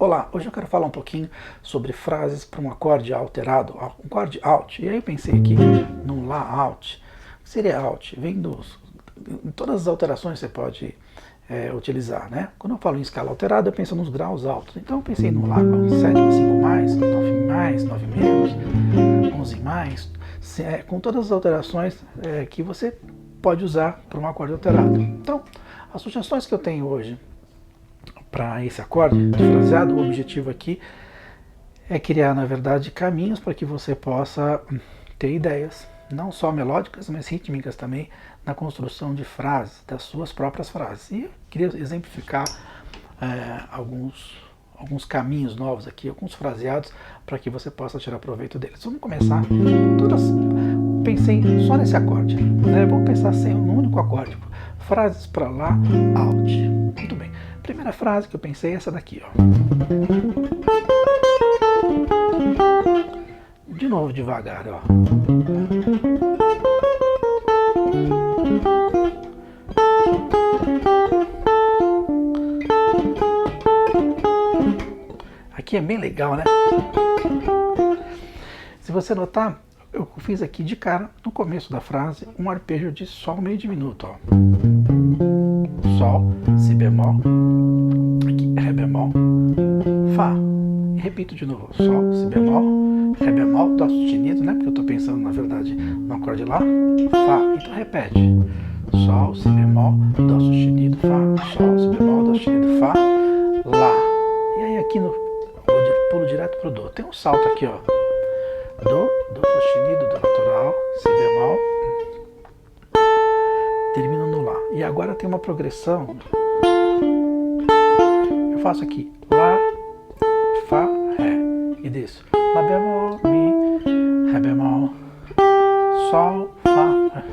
Olá, hoje eu quero falar um pouquinho sobre frases para um acorde alterado, um acorde alt. E aí eu pensei aqui num Lá alt. O que seria alt? Vem em todas as alterações você pode utilizar, né? Quando eu falo em escala alterada, eu penso nos graus altos. Então eu pensei no Lá com sétima, 5 mais, 9 mais, 9 menos, 11 mais, com todas as alterações que você pode usar para um acorde alterado. Então, as sugestões que eu tenho hoje para esse acorde de fraseado, o objetivo aqui é criar, na verdade, caminhos para que você possa ter ideias, não só melódicas, mas rítmicas também, na construção de frases, das suas próprias frases. E eu queria exemplificar alguns caminhos novos aqui, alguns fraseados, para que você possa tirar proveito deles. Vamos começar pensei só nesse acorde, né? Vamos pensar sem um único acorde. Frases para Lá alt. Muito bem. Primeira frase que eu pensei é essa daqui, ó. De novo devagar, ó. Aqui é bem legal, né? Se você notar, eu fiz aqui de cara, no começo da frase, um arpejo de Sol meio diminuto, ó. Sol, Si bemol, aqui Ré bemol, Fá. E repito de novo, Sol, Si bemol, Ré bemol, Dó sustenido, né? Porque eu estou pensando, na verdade, no acorde Lá, Fá. Então repete, Sol, Si bemol, Dó sustenido, Fá, Sol, Si bemol, Dó sustenido, Fá, Lá. E aí aqui eu pulo direto pro Dó. Tem um salto aqui, ó. Dó sustenido, Dó natural, Si bemol, termino no Lá. E agora tem uma progressão. Eu faço aqui Lá, Fá, Ré e desço. Lá bemol, Mi, Ré bemol, Sol, Fá, Ré.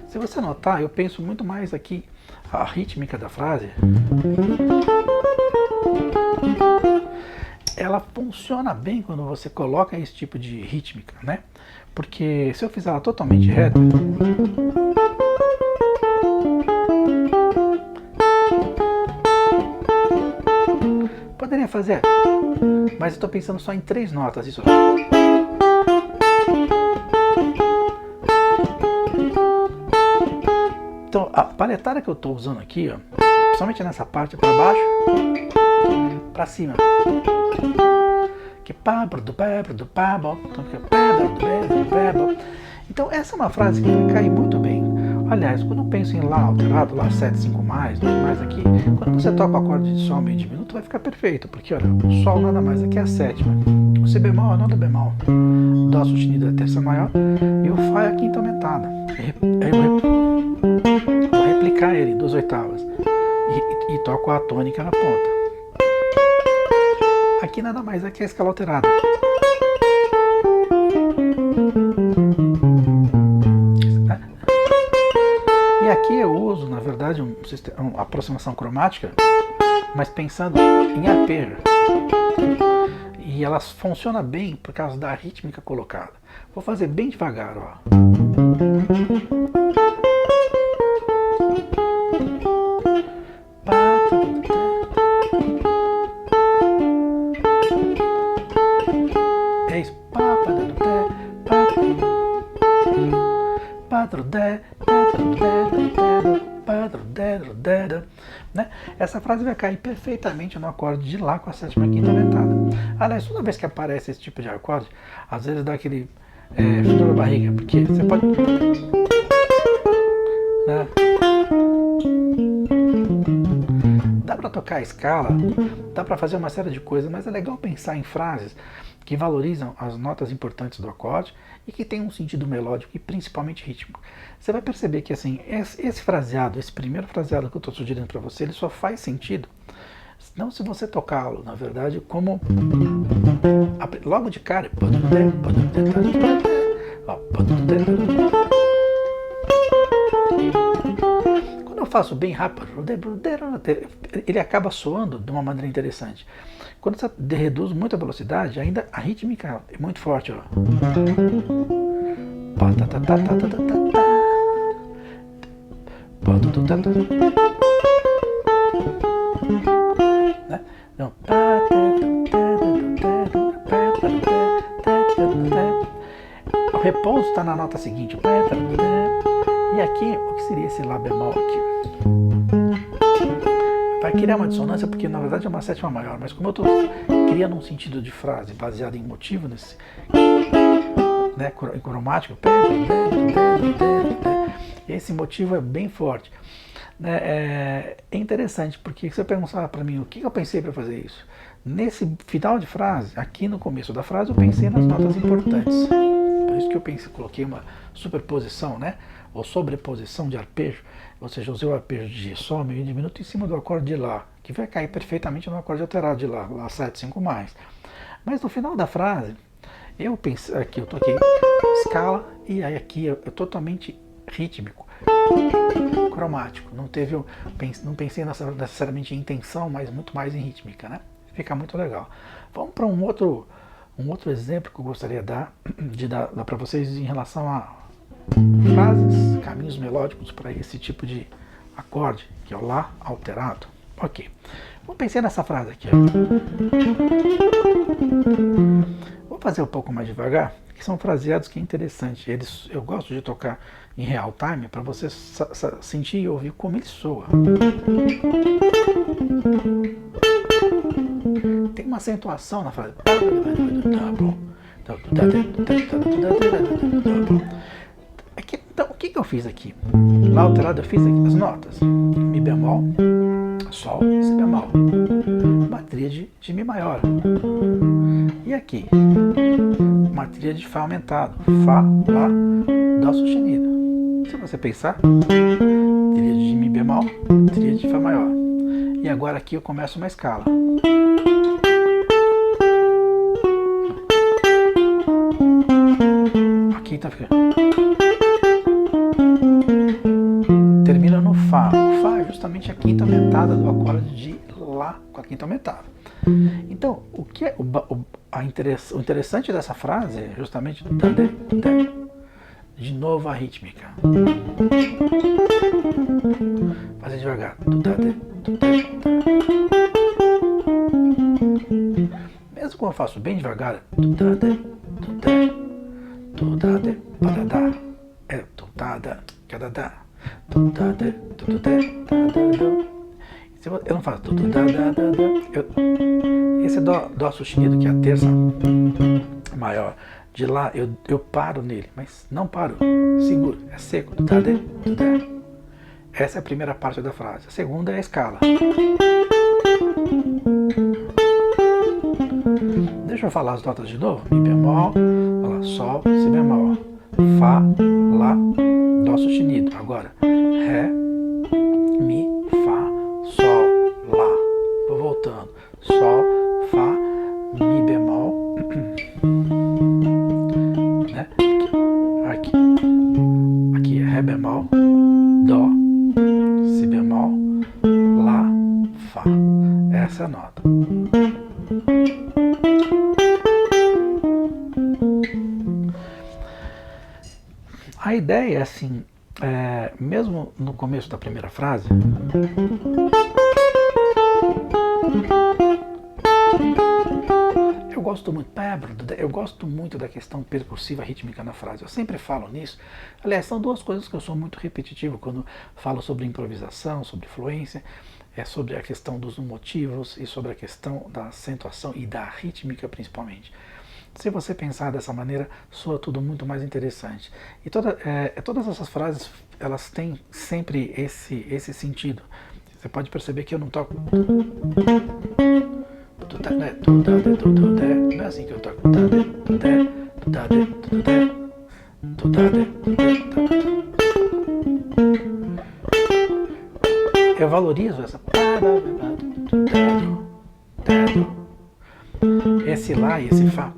Se você notar, eu penso muito mais aqui a rítmica da frase. Ela funciona bem quando você coloca esse tipo de rítmica, né? Porque se eu fizer ela totalmente reta, poderia fazer, mas eu estou pensando só em 3 notas, isso. Então, a paletada que eu estou usando aqui, ó, principalmente nessa parte para baixo, para cima, que pá, do pé, do pá, bom, então fica pé, do pé, bom. Então essa é uma frase que vai cair muito bem. Aliás, quando eu penso em Lá alterado, Lá 7, 5 mais, 2 mais aqui, quando você toca o acorde de Sol meio diminuto, vai ficar perfeito, porque olha, o Sol nada mais aqui é a sétima, o Si bemol é a nona bemol, Dó sustenido é a terça maior e o Fá é a quinta aumentada. Aí eu vou replicar ele em 2 oitavas e toco a tônica na ponta. Aqui nada mais é que a escala alterada. E aqui eu uso, na verdade, uma aproximação cromática, mas pensando em arpejo. E ela funciona bem por causa da rítmica colocada. Vou fazer bem devagar, ó. É isso. Né? Essa frase vai cair perfeitamente no acorde de Lá com a sétima quinta aumentada. Aliás, toda vez que aparece esse tipo de acorde, às vezes dá aquele frio na barriga, porque você pode, né? Dá para tocar a escala, dá para fazer uma série de coisas, mas é legal pensar em frases que valorizam as notas importantes do acorde e que tem um sentido melódico e principalmente rítmico. Você vai perceber que assim, esse fraseado, esse primeiro fraseado que eu estou sugerindo para você, ele só faz sentido não se você tocá-lo, na verdade, como logo de cara. Quando eu faço bem rápido, ele acaba soando de uma maneira interessante. Quando você reduz muito a velocidade, ainda a rítmica é muito forte, ó. né? Então, o repouso está na nota seguinte. E aqui, o que seria esse Lá bemol aqui? Vai criar uma dissonância porque na verdade é uma sétima maior, mas como eu estou criando um sentido de frase baseado em motivo, nesse, né, cromático, esse motivo é bem forte. É interessante porque você perguntava para mim o que eu pensei para fazer isso. Nesse final de frase, aqui no começo da frase, eu pensei nas notas importantes. Por isso que eu pensei, coloquei uma superposição, né, ou sobreposição de arpejo, ou seja, usei o arpejo de Sol meio diminuto em cima do acorde de Lá, que vai cair perfeitamente no acorde alterado de Lá, Lá 7, 5 mais. Mas no final da frase, eu pensei, aqui eu toquei escala e aí aqui é totalmente rítmico, cromático. Não pensei necessariamente em intenção, mas muito mais em rítmica, né? Fica muito legal. Vamos para um outro exemplo que eu gostaria de dar para vocês em relação a frases, caminhos melódicos para esse tipo de acorde, que é o Lá alterado. Ok. Vamos pensar nessa frase aqui. Vou fazer um pouco mais devagar, que são fraseados que é interessante. Eu gosto de tocar em real time para você sentir e ouvir como ele soa. Tem uma acentuação na frase. Então, o que eu fiz aqui? Lá alterado eu fiz aqui as notas. Mi bemol, Sol, Si bemol. Uma tríade de Mi maior. E aqui? Uma tríade de Fá aumentado. Fá, Lá, Dó sustenido. Se você pensar, tríade de Mi bemol, tríade de Fá maior. E agora aqui eu começo uma escala. Aqui tá ficando. Termina no Fá. O Fá é justamente a quinta aumentada do acorde de Lá com a quinta aumentada. Então, o que é o interessante dessa frase é justamente de novo a rítmica. Fazer devagar. Mesmo quando eu faço bem devagar, eu não faço esse dó sustenido, que é a terça maior de Lá, eu paro nele, mas não paro, seguro, é seco. Essa é a primeira parte da frase. A segunda é a escala. Deixa eu falar as notas de novo. Mi bemol, Sol, Si bemol, Fá, Lá, Dó sustenido. Agora, Ré, Mi, Fá, Sol, Lá. Vou voltando. Sol, Fá, Mi bemol, né? Aqui é Ré bemol, Dó, Si bemol, Lá, Fá. Essa é a nota. A ideia é assim, mesmo no começo da primeira frase, eu gosto muito da questão percussiva rítmica na frase. Eu sempre falo nisso. Aliás, são duas coisas que eu sou muito repetitivo quando falo sobre improvisação, sobre fluência, sobre a questão dos motivos e sobre a questão da acentuação e da rítmica principalmente. Se você pensar dessa maneira, soa tudo muito mais interessante. E todas essas frases, elas têm sempre esse sentido. Você pode perceber que eu não toco... Não é assim que eu toco. Eu valorizo essa... Esse Lá e esse Fá,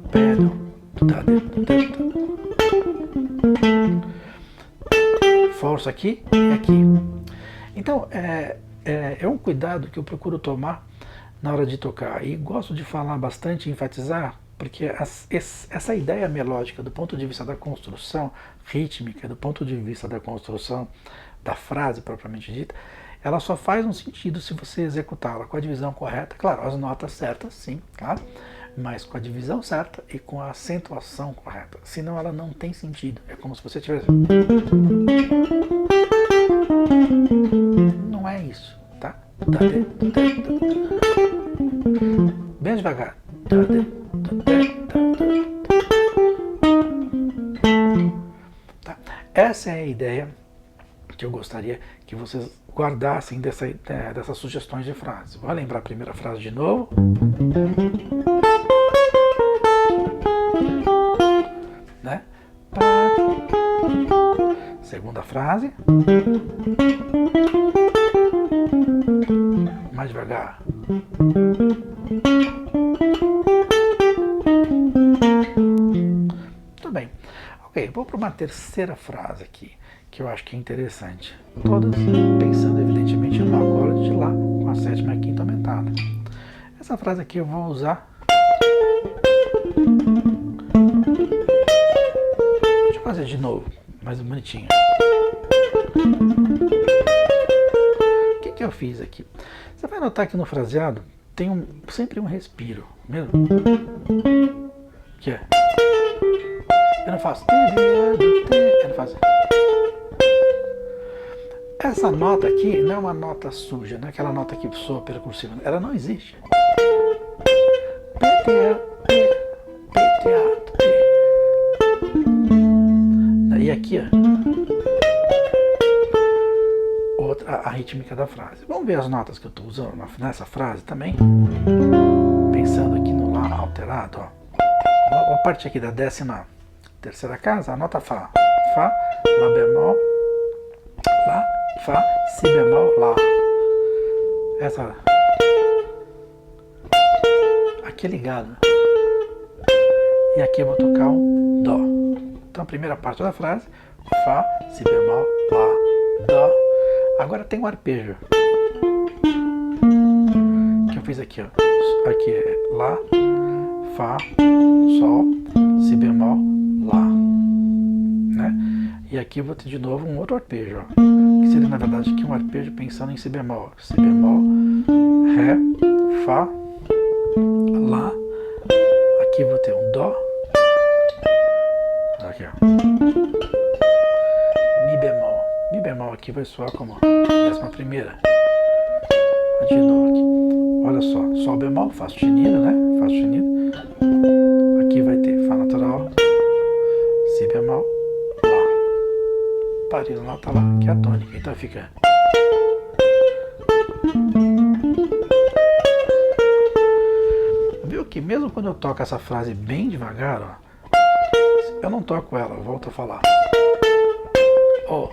força aqui e aqui. Então, é um cuidado que eu procuro tomar na hora de tocar. E gosto de falar bastante, enfatizar, porque essa ideia melódica, do ponto de vista da construção rítmica, do ponto de vista da construção da frase propriamente dita, ela só faz um sentido se você executá-la com a divisão correta, claro, as notas certas, sim, claro, mas com a divisão certa e com a acentuação correta, senão ela não tem sentido, é como se você tivesse... Não é isso, tá? Bem devagar. Tá? Essa é a ideia que eu gostaria que vocês guardassem dessas sugestões de frases. Vou lembrar a primeira frase de novo. Né? Segunda frase. Mais devagar. Tudo bem. Ok, vou para uma terceira frase aqui, que eu acho que é interessante. Todas pensando, evidentemente, no acorde de Lá, com a sétima e a quinta aumentada. Essa frase aqui eu vou usar... Deixa eu fazer de novo, mais bonitinho. O que eu fiz aqui? Você vai notar que no fraseado tem sempre um respiro, mesmo? Que é? Eu não faço... Eu não faço... Essa nota aqui não é uma nota suja, não é aquela nota que soa percursiva. Ela não existe. E aqui, ó, outra, a rítmica da frase. Vamos ver as notas que eu estou usando nessa frase também. Pensando aqui no Lá alterado, ó. A parte aqui da 13ª casa, a nota Fá. Fá, Lá bemol, Lá, Fá, Si bemol, Lá. Essa aqui é ligado. E aqui eu vou tocar um Dó. Então a primeira parte da frase, Fá, Si bemol, Lá, Dó. Agora tem um arpejo. Que eu fiz aqui, ó. Aqui é Lá, Fá, Sol, Si bemol, Lá. Né? E aqui eu vou ter de novo um outro arpejo, ó. Que seria na verdade aqui um arpejo pensando em Si bemol. Si bemol, Ré, Fá, Lá. Aqui eu vou ter um Dó. Aqui, ó. Mi bemol. Mi bemol aqui vai soar como 11ª. De novo aqui. Olha só. Sol bemol, Fá sustenido, né? Fá sustenido. Aqui vai ter Fá natural, Si bemol, Lá. Parei na nota Lá, que é a tônica. Então fica... Viu que mesmo quando eu toco essa frase bem devagar, ó, eu não toco ela, eu volto a falar. Oh.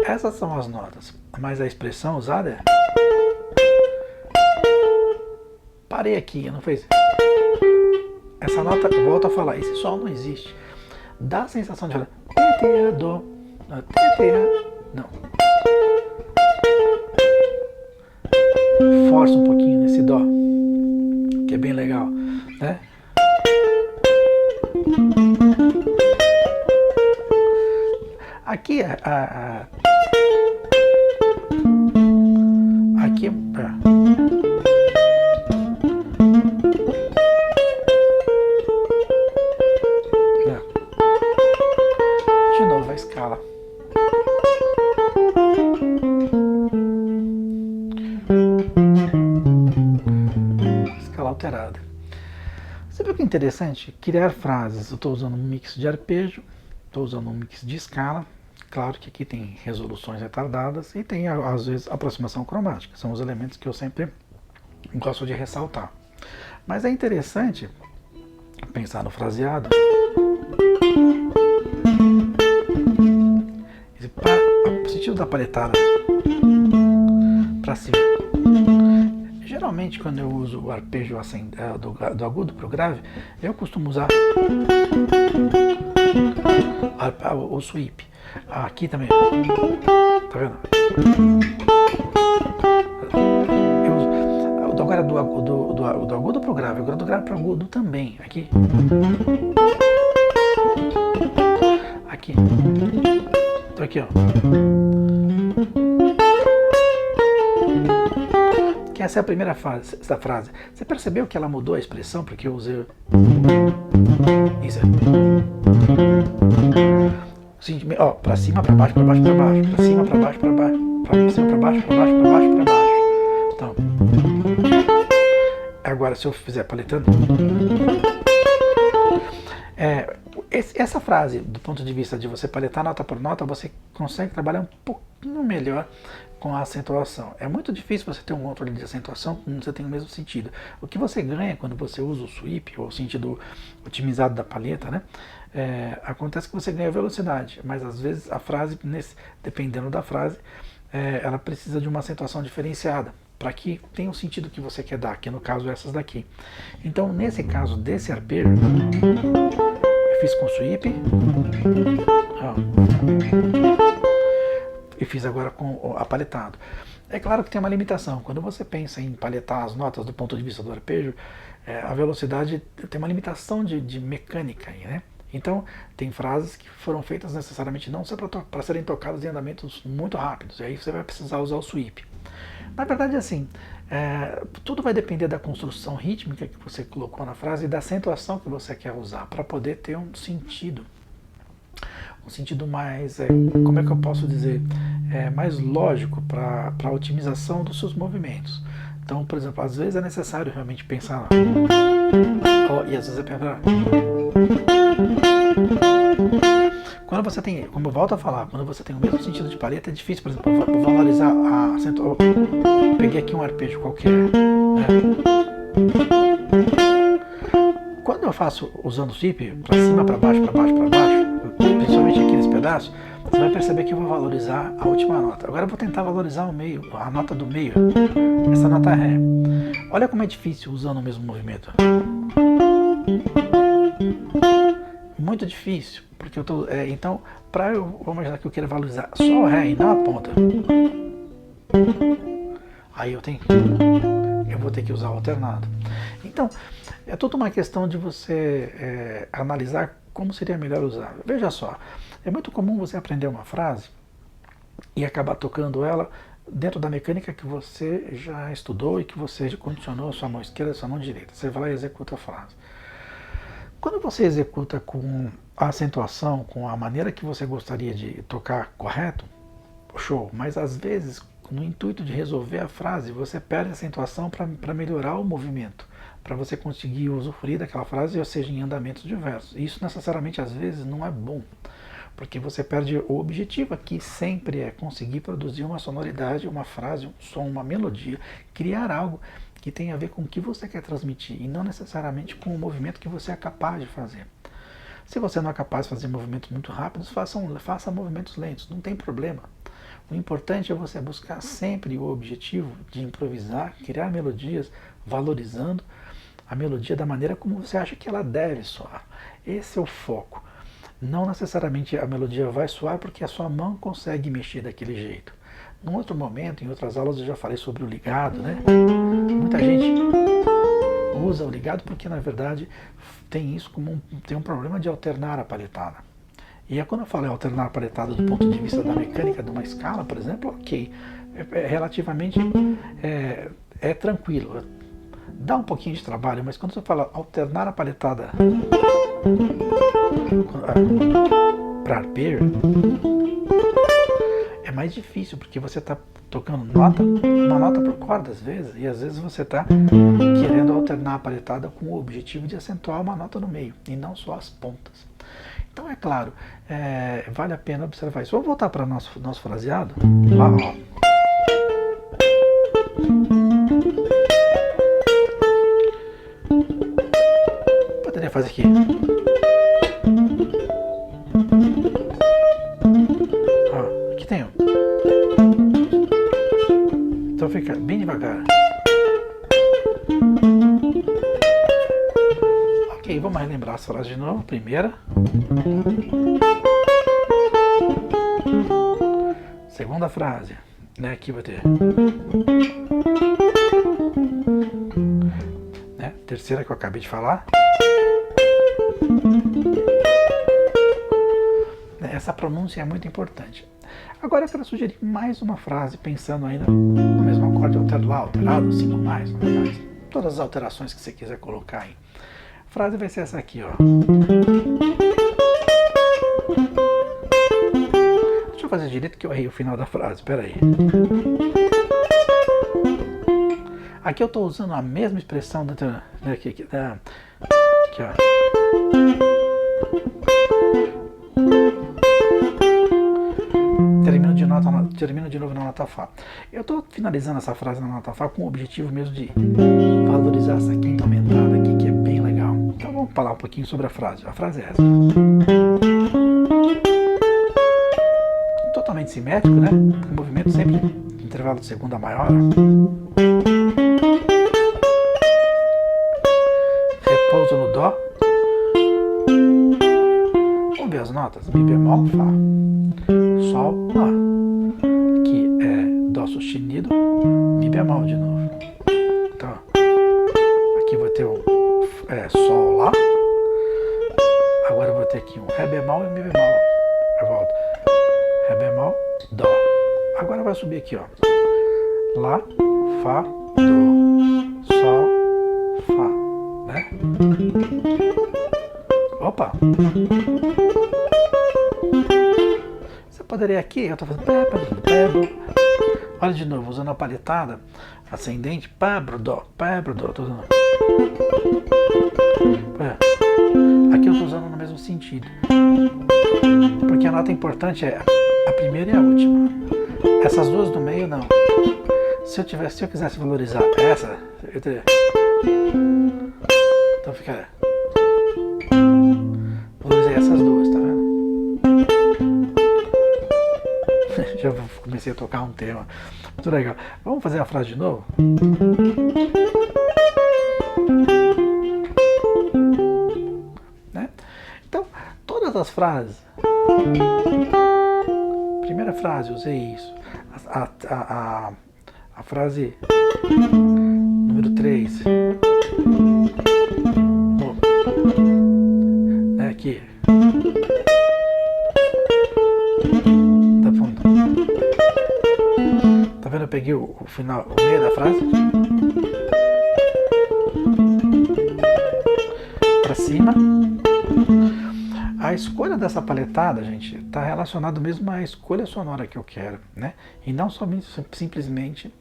Essas são as notas, mas a expressão usada é... Parei aqui, não fez? Essa nota, eu volto a falar, esse sol não existe. Dá a sensação de falar... Dó, não. Força um pouquinho nesse Dó, que é bem legal, né? Aqui aqui de novo a escala. Alterada. Você viu que é interessante? Criar frases. Eu estou usando um mix de arpejo, estou usando um mix de escala. Claro que aqui tem resoluções retardadas e tem, às vezes, aproximação cromática. São os elementos que eu sempre gosto de ressaltar. Mas é interessante pensar no fraseado. O sentido da palhetada para cima. Geralmente, quando eu uso o arpejo do agudo para o grave, eu costumo usar o sweep. Aqui também. Tá vendo? Eu uso, agora do agudo para o grave, agora do grave para o agudo também. Aqui aqui. Então aqui, ó. Que essa é a primeira frase, essa frase. Você percebeu que ela mudou a expressão porque eu usei isso? Ó, pra cima, pra baixo, pra baixo, pra baixo, pra cima, pra baixo, pra baixo, pra cima, pra baixo, pra baixo, pra baixo, pra baixo. Então, agora se eu fizer paletando, essa frase, do ponto de vista de você paletar nota por nota, você consegue trabalhar um pouquinho melhor com a acentuação. É muito difícil você ter um controle de acentuação quando você tem o mesmo sentido. O que você ganha quando você usa o sweep, ou o sentido otimizado da paleta, né? Acontece que você ganha velocidade, mas às vezes a frase, dependendo da frase, ela precisa de uma acentuação diferenciada, para que tenha o sentido que você quer dar, que no caso é essas daqui. Então, nesse caso desse arpejo, eu fiz com sweep, e fiz agora com apaletado. É claro que tem uma limitação. Quando você pensa em paletar as notas do ponto de vista do arpejo, a velocidade tem uma limitação de mecânica aí, né? Então, tem frases que foram feitas necessariamente não só para serem tocadas em andamentos muito rápidos, e aí você vai precisar usar o sweep. Na verdade, assim, tudo vai depender da construção rítmica que você colocou na frase e da acentuação que você quer usar, para poder ter um sentido mais, como é que eu posso dizer, mais lógico para a otimização dos seus movimentos. Então, por exemplo, às vezes é necessário realmente pensar, e às vezes é pensar. Quando você tem, como eu volto a falar, quando você tem o mesmo sentido de paleta, é difícil, por exemplo, valorizar a acentuação. Peguei aqui um arpejo qualquer, né? Quando eu faço usando o sweep, para cima, para baixo, para baixo, para baixo, principalmente aqui nesse pedaço, você vai perceber que eu vou valorizar a última nota. Agora eu vou tentar valorizar o meio, a nota do meio, essa nota Ré. Olha como é difícil usando o mesmo movimento. Muito difícil, porque eu tô. Então, vamos imaginar que eu queira valorizar só o Ré e não a ponta. Aí eu vou ter que usar o alternado. Então, é tudo uma questão de você analisar como seria melhor usar. Veja só, é muito comum você aprender uma frase e acabar tocando ela dentro da mecânica que você já estudou e que você já condicionou a sua mão esquerda e a sua mão direita. Você vai lá e executa a frase. Quando você executa com a acentuação, com a maneira que você gostaria de tocar correto, show, mas às vezes, no intuito de resolver a frase, você perde a acentuação para melhorar o movimento, para você conseguir usufruir daquela frase, ou seja, em andamentos diversos. Isso necessariamente às vezes não é bom, porque você perde o objetivo aqui sempre é conseguir produzir uma sonoridade, uma frase, um som, uma melodia, criar algo que tem a ver com o que você quer transmitir e não necessariamente com o movimento que você é capaz de fazer. Se você não é capaz de fazer movimentos muito rápidos, faça movimentos lentos, não tem problema. O importante é você buscar sempre o objetivo de improvisar, criar melodias, valorizando a melodia da maneira como você acha que ela deve soar. Esse é o foco. Não necessariamente a melodia vai soar porque a sua mão consegue mexer daquele jeito. Num outro momento, em outras aulas, eu já falei sobre o ligado, né? Muita gente usa o ligado porque, na verdade, tem isso como tem um problema de alternar a paletada. E quando eu falo em alternar a paletada do ponto de vista da mecânica de uma escala, por exemplo, ok, relativamente tranquilo. Dá um pouquinho de trabalho, mas quando você fala alternar a paletada para arpejo, é mais difícil, porque você está tocando uma nota por corda às vezes, e às vezes você está querendo alternar a paletada com o objetivo de acentuar uma nota no meio, e não só as pontas. Então é claro, vale a pena observar isso. Vamos voltar para nosso fraseado? Lá, ó. Poderia fazer aqui. Ó, aqui tem um. Então fica bem devagar. Ok, vamos relembrar as frases de novo. Primeira. Segunda frase. Né, aqui vai ter. Né, terceira que eu acabei de falar. essa pronúncia é muito importante. Agora eu quero sugerir mais uma frase, pensando ainda no mesmo acorde alterado, 5 mais, 9 mais. Todas as alterações que você quiser colocar aí. A frase vai ser essa aqui, ó. Deixa eu fazer direito que eu errei o final da frase, espera aí. Aqui eu estou usando a mesma expressão aqui, ó. Termino de novo na nota Fá. Eu estou finalizando essa frase na nota Fá com o objetivo mesmo de valorizar essa quinta aumentada aqui, que é bem legal. Então vamos falar um pouquinho sobre a frase. A frase é essa. Totalmente simétrico, né? O movimento sempre em intervalo de segunda maior. Repouso no Dó. Vamos ver as notas. Mi bemol, Fá. Sol, Lá. Aqui é Dó sustenido, Mi bemol de novo. Então, aqui vou ter o Sol, Lá. Agora eu vou ter aqui um Ré bemol e Mi bemol. Eu volto. Ré bemol, Dó. Agora vai subir aqui, ó. Lá, Fá, Dó, Sol, Fá, né? Opa! Você poderia aqui, eu tô fazendo olha de novo, usando a paletada ascendente, Pá, Dó, tô usando. Aqui eu tô usando no mesmo sentido. Porque a nota importante é a primeira e a última. Essas duas do meio, não. Se eu quisesse valorizar essa, eu teria. Então fica. Valorizei essas duas, tá vendo? Já comecei a tocar um tema. Muito legal. Vamos fazer a frase de novo? Né? Então, todas as frases. Primeira frase, usei isso. A frase número 3. Aqui. Tá vendo? Eu peguei o final, o meio da frase. Pra cima. A escolha dessa paletada, gente, está relacionado mesmo à escolha sonora que eu quero, né? E não somente simplesmente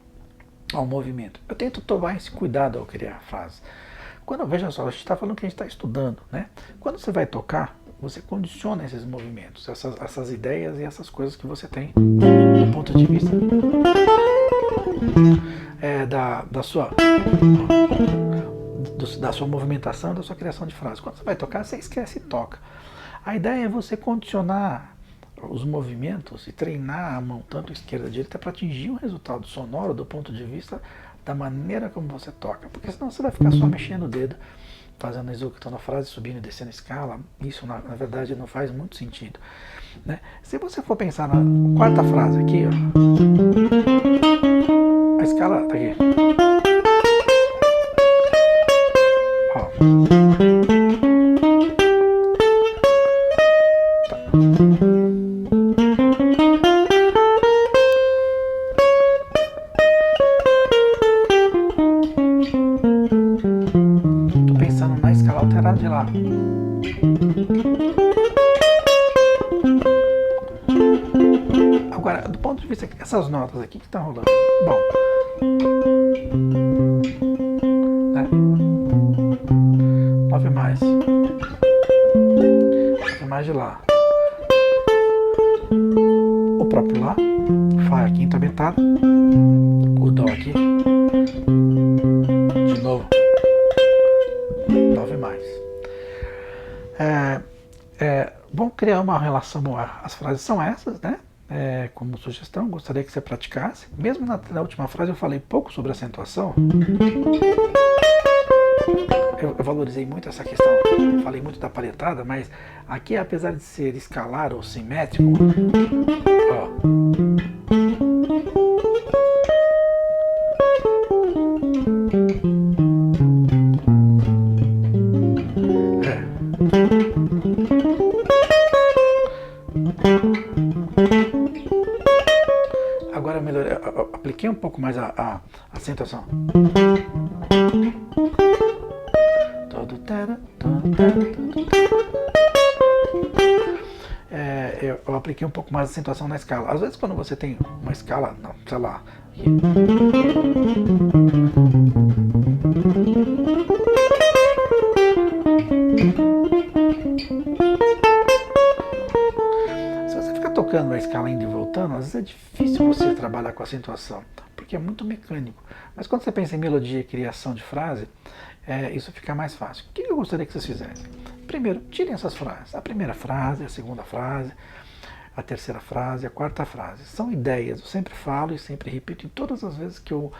ao movimento. Eu tento tomar esse cuidado ao criar a frase. Quando, veja só, a gente está falando que a gente está estudando, né? Quando você vai tocar, você condiciona esses movimentos, essas ideias e essas coisas que você tem do ponto de vista da sua movimentação, da sua criação de frase. Quando você vai tocar, você esquece e toca. A ideia é você condicionar os movimentos e treinar a mão tanto esquerda e direita para atingir um resultado sonoro do ponto de vista da maneira como você toca, porque senão você vai ficar só mexendo o dedo, fazendo executando a frase, subindo e descendo a escala. Isso na verdade não faz muito sentido, né? Se você for pensar na quarta frase aqui, ó, a escala tá aqui, ó. De lá. Agora, do ponto de vista essas notas aqui que estão rolando, bom, né? 9 mais, 9 mais de lá, o próprio lá, Fá a quinta aumentada, o Dó aqui, de novo, 9 mais. Vamos criar uma relação. As frases são essas, né? Como sugestão, gostaria que você praticasse. Mesmo na última frase eu falei pouco sobre acentuação. Eu valorizei muito essa questão, falei muito da paletada, mas aqui, apesar de ser escalar ou simétrico, ó, agora eu melhorei, eu apliquei um pouco mais a acentuação. Eu apliquei um pouco mais a acentuação na escala. Às vezes quando você tem uma escala, não, sei lá, aqui. Se você ficar tocando a escala indo e voltando, às vezes é difícil você trabalhar com acentuação, porque é muito mecânico. Mas quando você pensa em melodia e criação de frase, isso fica mais fácil. O que eu gostaria que vocês fizessem? Primeiro, tirem essas frases. A primeira frase, a segunda frase, a terceira frase, a quarta frase. São ideias, eu sempre falo e sempre repito em todas as vezes que eu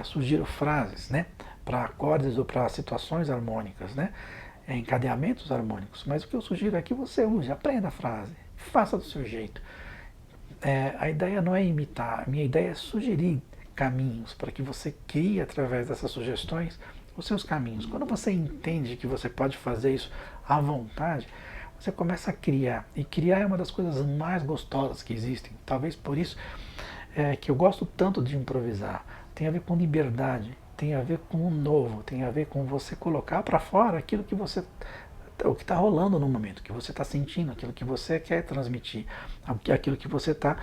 sugiro frases, né? Para acordes ou para situações harmônicas, né? Encadeamentos harmônicos. Mas o que eu sugiro é que você use, aprenda a frase, faça do seu jeito. A ideia não é imitar, a minha ideia é sugerir caminhos para que você crie através dessas sugestões os seus caminhos. Quando você entende que você pode fazer isso à vontade, você começa a criar. E criar é uma das coisas mais gostosas que existem. Talvez por isso que eu gosto tanto de improvisar. Tem a ver com liberdade, tem a ver com o novo, tem a ver com você colocar para fora aquilo que você, o que está rolando no momento, que você está sentindo, aquilo que você quer transmitir, aquilo que você está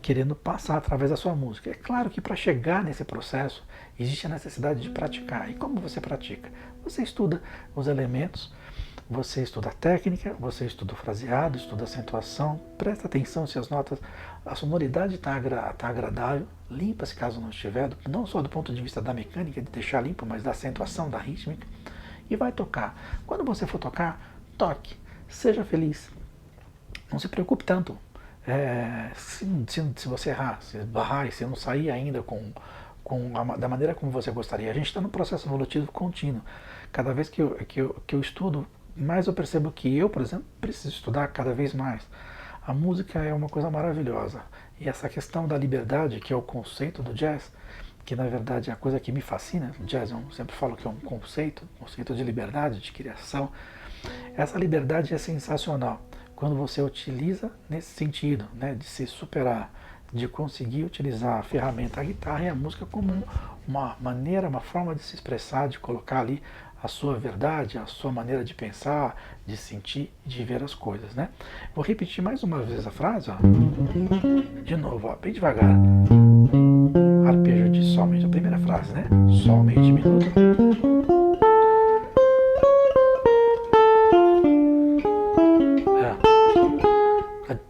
querendo passar através da sua música. É claro que para chegar nesse processo existe a necessidade de praticar. E como você pratica? Você estuda os elementos, você estuda a técnica, você estuda o fraseado, estuda a acentuação, presta atenção se as notas, a sonoridade está agradável, limpa se caso não estiver, não só do ponto de vista da mecânica, de deixar limpo, mas da acentuação, da rítmica, e vai tocar. Quando você for tocar, toque, seja feliz, não se preocupe tanto. Se você errar, se barrar e se não sair ainda da maneira como você gostaria. A gente está num processo evolutivo contínuo. Cada vez que eu estudo, mais eu percebo que eu, por exemplo, preciso estudar cada vez mais. A música é uma coisa maravilhosa. E essa questão da liberdade, que é o conceito do jazz, que na verdade é a coisa que me fascina, o jazz eu sempre falo que é um conceito de liberdade, de criação. Essa liberdade é sensacional quando você utiliza nesse sentido, né, de se superar, de conseguir utilizar a ferramenta, a guitarra e a música como uma maneira, uma forma de se expressar, de colocar ali a sua verdade, a sua maneira de pensar, de sentir, de ver as coisas, né? Vou repetir mais uma vez a frase, ó. De novo, ó, bem devagar. Arpejo de sol médio, a primeira frase, né? Sol meio diminuto.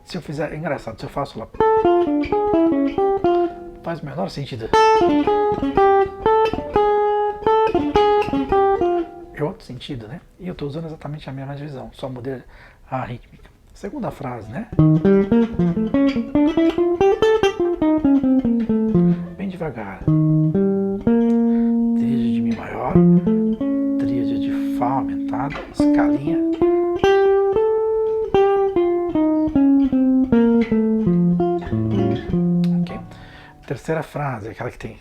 Se eu fizer, é engraçado, se eu faço lá, faz o menor sentido. É outro sentido, né? E eu estou usando exatamente a mesma divisão, só mudei a rítmica. Segunda frase, né? Bem devagar. Tríade de Mi maior, tríade de Fá aumentada, escalinha. Ok? Terceira frase, aquela que tem.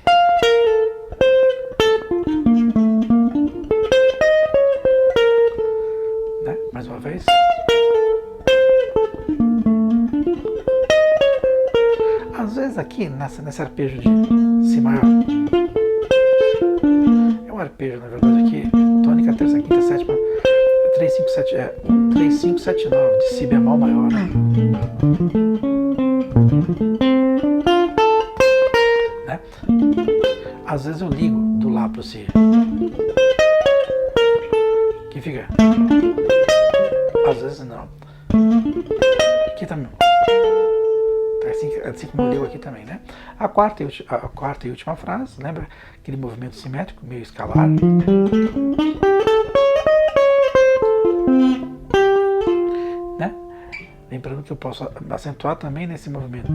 Mais uma vez. Às vezes aqui, nesse arpejo de Si maior, é um arpejo, na verdade, aqui, tônica, terça, quinta, sétima, 3, 5, 7, 1, 3, 5, 7, 9, de Si bemol maior, né? Às vezes eu ligo do Lá pro Si, que fica. Às vezes não. Aqui também. Assim como eu ligo aqui também, né? A quarta e última frase, lembra? Aquele movimento simétrico, meio escalar. Né? Lembrando que eu posso acentuar também nesse movimento.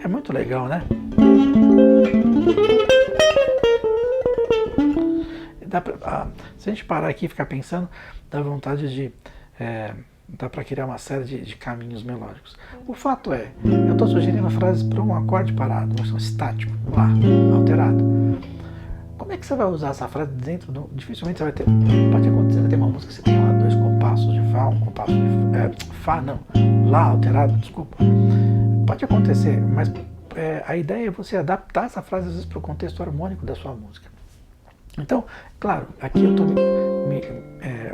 É muito legal, né? Se a gente parar aqui e ficar pensando, dá vontade de... dá para criar uma série de caminhos melódicos. O fato é, eu estou sugerindo frases para um acorde parado, um som estático, lá, alterado. Como é que você vai usar essa frase dentro do... Dificilmente você vai ter... Pode acontecer, vai ter uma música que você tem lá 2 compassos de Fá, um compasso de... Fá não, Lá alterado, desculpa. Pode acontecer, mas a ideia é você adaptar essa frase às vezes para o contexto harmônico da sua música. Então, claro, aqui eu estou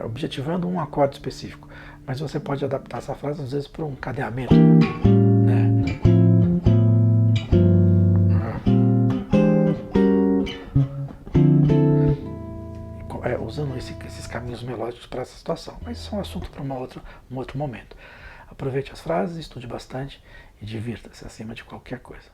objetivando um acorde específico, mas você pode adaptar essa frase às vezes para um cadeamento, né? Usando esses caminhos melódicos para essa situação. Mas isso é um assunto para um outro momento. Aproveite as frases, estude bastante e divirta-se acima de qualquer coisa.